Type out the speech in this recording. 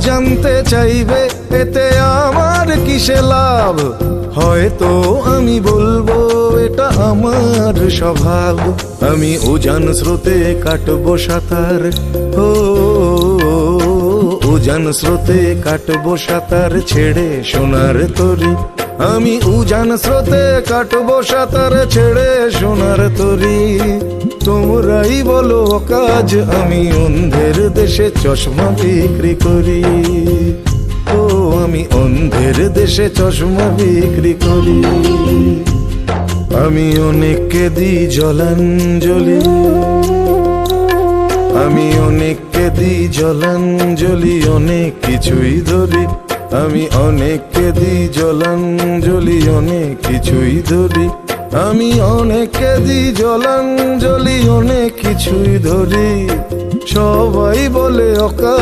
জানতে চাইবে এতে আমার কিসে লাভ, হয়তো আমি বলবো এটা আমার স্বভাব। আমি উজান স্রোতে কাটবো সাঁতার, ও উজান স্রোতে কাটবো সাঁতার ছেড়ে সোনার তরী। আমি উজান স্রোতে কাটবো সাঁতার ছেড়ে সোনার তরী। তোমরাই বলো কাজ, আমি অন্ধের দেশে চশমা বিক্রি করি। ও আমি অন্ধের দেশে চশমা বিক্রি করি। আমি অনেককে দিই জলাঞ্জলি, আমি অনেককে দিই জলাঞ্জলি, অনেক কিছুই ধরি। আমি অনেককে দিই জলাঞ্জলি, অনেক কিছুই ধরি। আমি অনেককে দিই জলাঞ্জলি, অনেক কিছুই ধরি। সবাই বলে